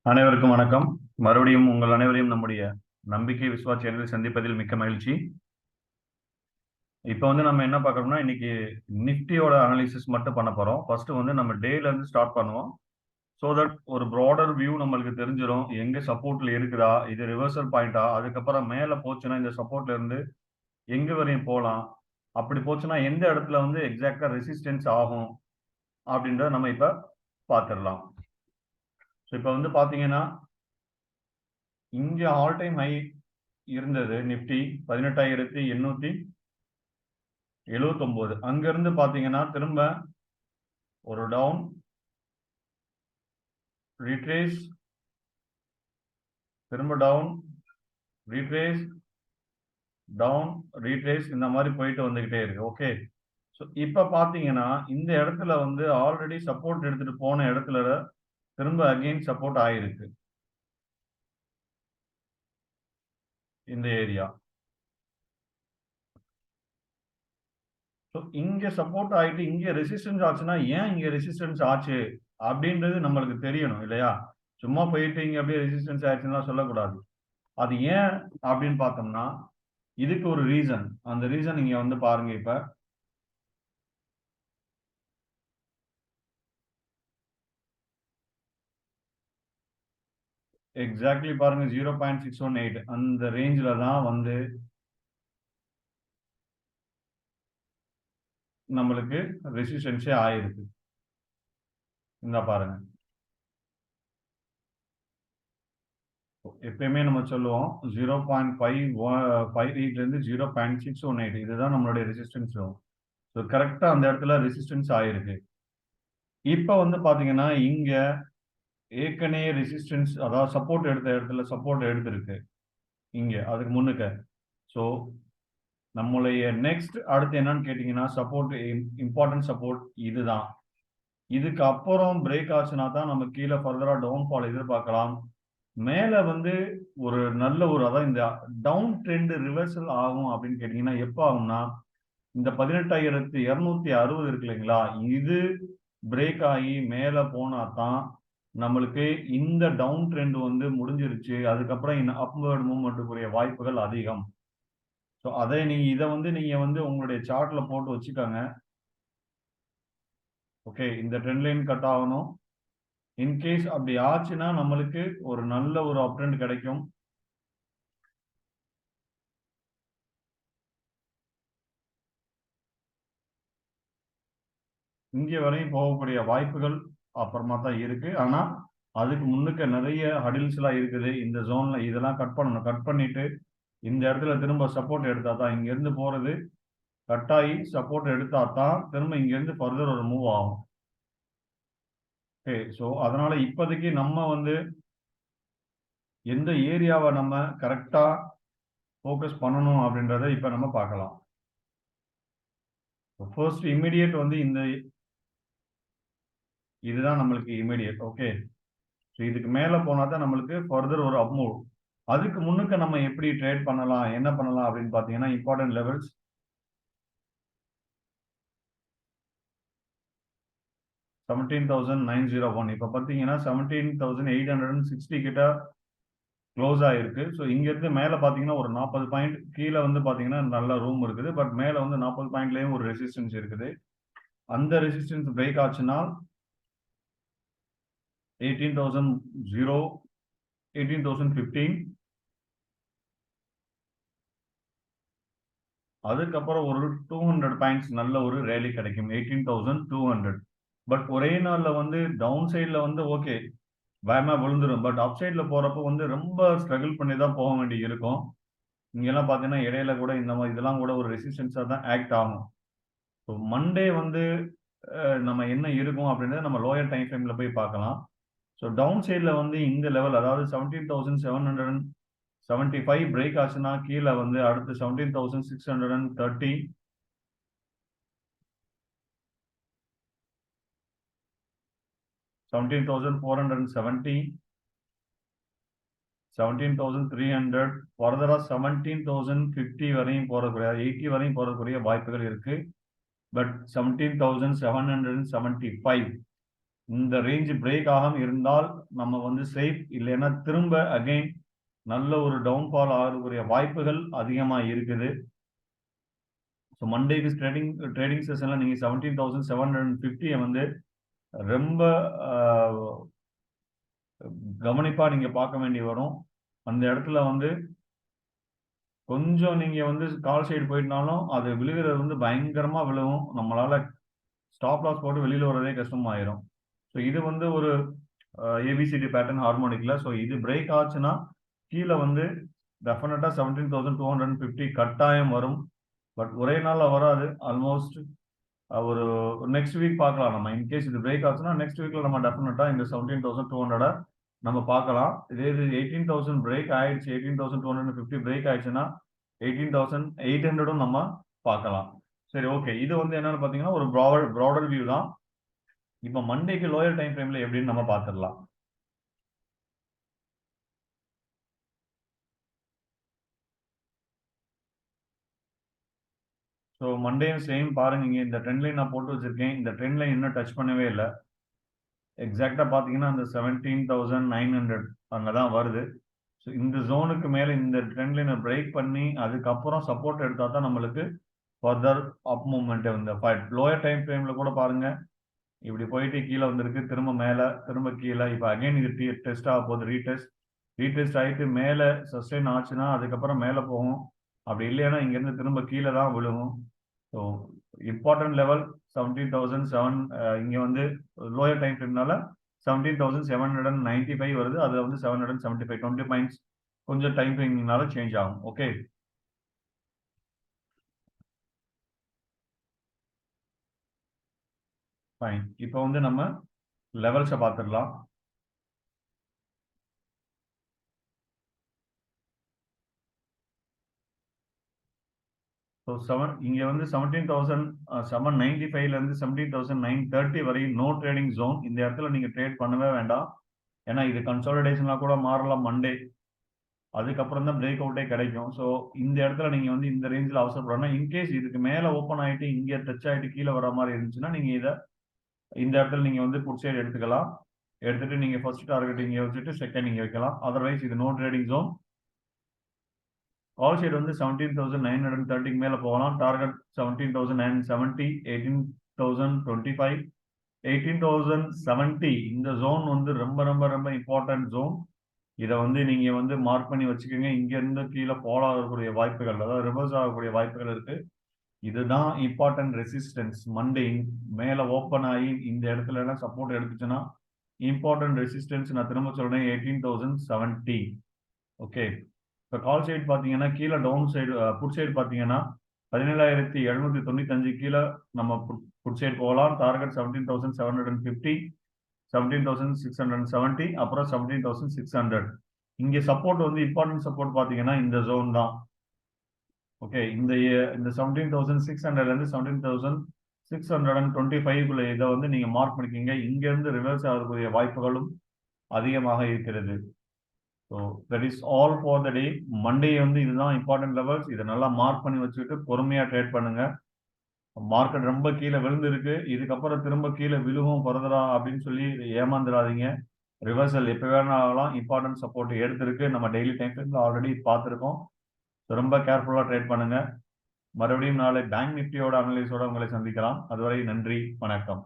அனைவருக்கும் வணக்கம். மறுபடியும் உங்கள் அனைவரையும் நம்முடைய நம்பிக்கை விஸ்வா சேனலில் சந்திப்பதில் மிக்க மகிழ்ச்சி. இப்போ நம்ம என்ன பார்க்கறோம்னா, இன்னைக்கு நிஃப்டியோட அனாலிசிஸ் மட்டும் பண்ண போறோம். ஃபர்ஸ்ட் நம்ம டேல இருந்து ஸ்டார்ட் பண்ணுவோம். ஸோ தட் ஒரு ப்ராடர் வியூ நம்மளுக்கு தெரிஞ்சிடும். எங்க சப்போர்ட்ல இருக்குதா, இது ரிவர்சல் பாயிண்டா, அதுக்கப்புறம் மேல போச்சுன்னா இந்த சப்போர்ட்ல இருந்து எங்க வரையும் போகலாம், அப்படி போச்சுன்னா எந்த இடத்துல எக்ஸாக்டா ரெசிஸ்டன்ஸ் ஆகும் அப்படின்றத நம்ம இப்ப பார்த்துடலாம். ஸோ இப்போ பாத்தீங்கன்னா, இங்க ஆல் டைம் ஹை இருந்தது நிப்டி 18,879. அங்கிருந்து பாத்தீங்கன்னா திரும்ப ஒரு டவுன், ரீட்ரேஸ், திரும்ப டவுன், ரீட்ரேஸ், டவுன், ரீட்ரேஸ், இந்த மாதிரி போயிட்டு வந்துகிட்டே இருக்கு. ஓகே, ஸோ இப்ப பாத்தீங்கன்னா இந்த இடத்துல ஆல்ரெடி சப்போர்ட் எடுத்துட்டு போன இடத்துல திரும்ப அகெயின் சப்போர்ட் ஆயிருக்கு இந்த ஏரியா. ஸோ இங்க சப்போர்ட் ஆயிட்டு இங்க ரெசிஸ்டன்ஸ் ஆச்சுன்னா ஏன் இங்க ரெசிஸ்டன்ஸ் ஆச்சு அப்படின்றது நம்மளுக்கு தெரியணும் இல்லையா? சும்மா போயிட்டு இங்க அப்படியே ரெசிஸ்டன்ஸ் ஆயிடுச்சுன்னா சொல்லக்கூடாது. அது ஏன் அப்படின்னு பார்த்தோம்னா இதுக்கு ஒரு ரீசன். அந்த ரீசன் நீங்க பாருங்க. இப்ப எக்ஸாக்ட்லி பாருங்க, 0.618 அந்த ரேஞ்சில தான் நம்மளுக்கு ரெசிஸ்டன்ஸே ஆயிருக்கு. இந்த பாருங்க, எப்பயுமே நம்ம சொல்லுவோம் 0.558 இருந்து 0.618 இதுதான் நம்மளுடைய ரெசிஸ்டன்ஸ். ஸோ கரெக்டா அந்த இடத்துல ரெசிஸ்டன்ஸ் ஆயிருக்கு. இப்ப பாத்தீங்கன்னா இங்க ஏற்கனவே ரெசிஸ்டன்ஸ், அதாவது சப்போர்ட் எடுத்த இடத்துல சப்போர்ட் எடுத்திருக்கு இங்க அதுக்கு முன்னுக்க. ஸோ நம்மளுடைய நெக்ஸ்ட் அடுத்து என்னன்னு கேட்டீங்கன்னா, சப்போர்ட், இம்பார்ட்டன்ட் சப்போர்ட் இதுதான். இதுக்கு அப்புறம் பிரேக் ஆச்சுன்னா தான் நம்ம கீழே ஃபர்தரா டவுன்ஃபால் எதிர்பார்க்கலாம். மேல ஒரு நல்ல அதாவது இந்த டவுன் ட்ரெண்ட் ரிவர்சல் ஆகும் அப்படின்னு கேட்டீங்கன்னா எப்ப ஆகும்னா, இந்த 18,260 இருக்கு இல்லைங்களா, இது பிரேக் ஆகி மேல போனா தான் நம்மளுக்கு இந்த டவுன் ட்ரெண்ட் முடிஞ்சிருச்சு, அதுக்கப்புறம் அப்வர்ட் மூவ்மெண்ட்டுக்குரிய வாய்ப்புகள் அதிகம். ஸோ அதை இதை நீங்க உங்களுடைய சார்ட்ல போட்டு வச்சுக்கோங்க. ஓகே, இந்த ட்ரெண்ட் லைன் கட் ஆகணும். இன்கேஸ் அப்படி ஆச்சுன்னா நம்மளுக்கு ஒரு நல்ல ஒரு அப் ட்ரெண்ட் கிடைக்கும். இங்கே வரையும் போகக்கூடிய வாய்ப்புகள் அப்புறமா தான் இருக்கு. ஆனா அதுக்கு முன்னுக்கு நிறைய ஹடில்ஸ் எல்லாம் இருக்குது இந்த ஜோன்ல. இதெல்லாம் கட் பண்ணணும். கட் பண்ணிட்டு இந்த இடத்துல திரும்ப சப்போர்ட் எடுத்தா தான் இங்க இருந்து போறது, கட் ஆகி சப்போர்ட் எடுத்தா தான் திரும்ப இங்க இருந்து ஃபர்தர் ஒரு மூவ் ஆகும். ஓகே, ஸோ அதனால இப்போதைக்கு நம்ம எந்த ஏரியாவை நம்ம கரெக்டா ஃபோக்கஸ் பண்ணணும் அப்படின்றத இப்ப நம்ம பார்க்கலாம். ஃபர்ஸ்ட் இமிடியேட் இந்த இதுதான் நம்மளுக்கு இமிடியேட். ஓகே, ஸோ இதுக்கு மேல போனா தான் நம்மளுக்கு ஃபர்தர் ஒரு அப் மூவ். அதுக்கு முன்னுக்கு நம்ம எப்படி ட்ரேட் பண்ணலாம், என்ன பண்ணலாம் அப்படின்னு பாத்தீங்கன்னா, இம்பார்ட்டன்ட் லெவல்ஸ் 17,901. இப்ப பாத்தீங்கன்னா 17,860 கிட்ட க்ளோஸ் ஆயிருக்கு. ஸோ இங்க இருந்து மேல பாத்தீங்கன்னா ஒரு 40 பாயிண்ட் கீழே பாத்தீங்கன்னா நல்ல ரூம் இருக்குது. பட் மேல 40 பாயிண்ட்லயும் ஒரு ரெசிஸ்டன்ஸ் இருக்குது. அந்த ரெசிஸ்டன்ஸ் பிரேக் ஆச்சுன்னா 18,015, அதுக்கப்புறம் ஒரு 200 பாயிண்ட்ஸ் நல்ல ஒரு ரேலி கிடைக்கும், 18,200. பட் ஒரே நாள்ல டவுன் சைட்ல ஓகே பயமா விழுந்துடும். பட் அப் சைட்ல போறப்போ ரொம்ப ஸ்ட்ரகிள் பண்ணி தான் போக வேண்டி இருக்கும். இங்கெல்லாம் பாத்தீங்கன்னா இடையில கூட இந்த மாதிரி இதெல்லாம் கூட ஒரு ரெசிஸ்டன்ஸா தான் ஆக்ட் ஆகும். ஸோ மண்டே நம்ம என்ன இருக்கும் அப்படின்றத நம்ம லோயர் டைம் ஃப்ரேம்ல போய் பார்க்கலாம். ஸோ டவுன் சைட்ல இந்த லெவல், அதாவது 17,775 பிரேக் ஆச்சுன்னா கீழே அடுத்து 17,630, 17,470, 17,300, ஃபர்தரா 17,050 வரையும் போறக்கூடிய, 80 வரையும் போறக்கூடிய வாய்ப்புகள் இருக்கு. பட் 17,775 இந்த ரேஞ்ச் பிரேக் ஆகாம இருந்தால் நம்ம வந்து சேஃப், இல்லைன்னா திரும்ப அகைன் நல்ல ஒரு டவுன்ஃபால் ஆகக்கூடிய வாய்ப்புகள் அதிகமா இருக்குது. ஸோ மண்டேக்கு ட்ரேடிங் செஷன்ல நீங்க 17,750 வந்து ரொம்ப கவனிப்பா நீங்க பார்க்க வேண்டி வரும். அந்த இடத்துல வந்து கொஞ்சம் நீங்க வந்து கால் சைடு போயிட்டனாலும் அது விழுகிறது வந்து பயங்கரமா விழுகும். நம்மளால ஸ்டாப் லாஸ் போட்டு வெளியில வரதே கஷ்டமாயிரும். ஸோ இது வந்து ஒரு ஏபிசிடி பேட்டர்ன் ஹார்மோனிக்ல. ஸோ இது பிரேக் ஆச்சுன்னா கீழே வந்து டெஃபினட்டா 17,250 கட்டாயம் வரும். பட் ஒரே நாள்ல வராது. ஆல்மோஸ்ட் ஒரு நெக்ஸ்ட் வீக் பார்க்கலாம். நம்ம இன்கேஸ் இது பிரேக் ஆச்சுன்னா நெக்ஸ்ட் வீக்ல நம்ம டெஃபினட்டா இந்த 17,200 நம்ம பார்க்கலாம். இதே இது 18,000 பிரேக் ஆயிடுச்சு, 18,250 பிரேக் ஆயிடுச்சுன்னா 18,800 நம்ம பார்க்கலாம். சரி, ஓகே. இது வந்து என்னன்னு பாத்தீங்கன்னா ஒரு ப்ராடர் வியூ தான். இப்போ மண்டேக்கு லோயர் டைம் ஃப்ரேம்ல எப்படின்னு நம்ம பார்த்துடலாம். ஸோ மண்டேயும் சேம் பாருங்க, இங்க இந்த ட்ரெண்ட் லைன் நான் போட்டு வச்சிருக்கேன். இந்த ட்ரெண்ட் லைன் இன்னும் டச் பண்ணவே இல்லை. எக்ஸாக்டா பாத்தீங்கன்னா அந்த 17,900 அங்கதான் வருது. ஸோ இந்த ஜோனுக்கு மேல இந்த ட்ரெண்ட் லைனை பிரேக் பண்ணி அதுக்கப்புறம் சப்போர்ட் எடுத்தா தான் நம்மளுக்கு ஃபர்தர் அப் மூவ்மெண்ட். இந்த லோயர் டைம் ஃப்ரேம்ல கூட பாருங்க, இப்படி போயிட்டு கீழே வந்திருக்கு, திரும்ப மேல, திரும்ப கீழே. இப்போ அகைன் இது டெஸ்ட் ஆக போகுது, ரீடெஸ்ட் ஆயிட்டு மேல சஸ்டெயின் ஆச்சுன்னா அதுக்கப்புறம் மேல போகும். அப்படி இல்லைன்னா இங்க இருந்து திரும்ப கீழே தான் விழுகும். So important level 17,007. இங்க வந்து லோயர் டைம் ஃப்ரேம்னால 17,795 வருது. அதுல வந்து 775 20 பாயிண்ட்ஸ் கொஞ்சம் டைம் ஃப்ரேம்னால சேஞ்ச் ஆகும். Okay, fine. இப்போ வந்து நம்ம லெவல்ஸை பார்த்துடலாம். ஸோ இங்க வந்து 17,795ல இருந்து 17,930 வரை நோ ட்ரேடிங் ஜோன். இந்த இடத்துல நீங்க ட்ரேட் பண்ணவே வேண்டாம். ஏன்னா இது கன்சாலிடேஷனா கூட மாறலாம் மண்டே. அதுக்கப்புறம் தான் பிரேக் அவுட்டே கிடைக்கும். ஸோ இந்த இடத்துல நீங்க வந்து இந்த ரேஞ்சில் அவசரப்படணும். இன்கேஸ் இதுக்கு மேல ஓப்பன் ஆயிட்டு இங்க டச் ஆயிட்டு கீழே வர மாதிரி இருந்துச்சுன்னா நீங்க இந்த இடத்துல நீங்க வந்து புட் சைடு எடுத்துக்கலாம். எடுத்துட்டு நீங்க ஃபர்ஸ்ட் டார்கெட் இங்க வச்சுட்டு செகண்ட் இங்க வைக்கலாம். அதர்வைஸ் இது no trading zone. Call side வந்து 17,930 மேல போகலாம். டார்கெட் 17,970, 18,025, 18,070. இந்த ஜோன் வந்து ரொம்ப ரொம்ப ரொம்ப இம்பார்ட்டன்ட் ஜோன். இதை வந்து நீங்க வந்து மார்க் பண்ணி வச்சுக்கோங்க. இங்க இருந்து கீழே ஃபாலோ ஆகக்கூடிய வாய்ப்புகள், அதாவது ரிவர்ஸ் ஆகக்கூடிய வாய்ப்புகள் இருக்கு. இதுதான் இம்பார்ட்டன்ட் ரெசிஸ்டன்ஸ். மண்டே மேல ஓப்பன் ஆகி இந்த இடத்துல எல்லாம் சப்போர்ட் எடுத்துச்சுன்னா இம்பார்ட்டன்ட் ரெசிஸ்டன்ஸ் நான் திரும்ப சொல்றேன் 18,070. ஓகே, இப்போ கால் சைடு பார்த்தீங்கன்னா கீழே டவுன் சைடு புட் சைடு பார்த்தீங்கன்னா 17,795 கீழே நம்ம புட் சைடு போகலாம். டார்கெட் 17,750, 17,670, அப்புறம் 17,600. இங்க சப்போர்ட் வந்து இம்பார்ட்டன்ட் சப்போர்ட் பார்த்தீங்கன்னா இந்த ஜோன் தான். ஓகே, இந்த 17,600ல இருந்து 17,625 இதை வந்து நீங்க மார்க் பண்ணிக்கிங்க. இங்க இருந்து ரிவர்ஸ் ஆகக்கூடிய வாய்ப்புகளும் அதிகமாக இருக்கிறது. So that is all for the day. Monday வந்து இதுதான் இம்பார்ட்டன்ட் லெவல்ஸ். இதை நல்லா மார்க் பண்ணி வச்சுட்டு பொறுமையா ட்ரேட் பண்ணுங்க. மார்க்கெட் ரொம்ப கீழே விழுந்திருக்கு, இதுக்கப்புறம் திரும்ப கீழே விழுகும் ஃபர்தரா அப்படின்னு சொல்லி ஏமாந்துடாதீங்க. ரிவர்சல் எப்போ வேணா ஆகலாம். இம்பார்ட்டன்ட் சப்போர்ட் எடுத்திருக்கு. நம்ம டெய்லி டைம் ஃப்ரேம்ல ஆல்ரெடி பார்த்துருக்கோம். ரொம்ப கேர்ஃபுல்லாக ட்ரேட் பண்ணுங்க. மறுபடியும் நாளை பேங்க் நிஃப்டியோட அனலைஸோட உங்களை சந்திக்கலாம். அதுவரை நன்றி, வணக்கம்.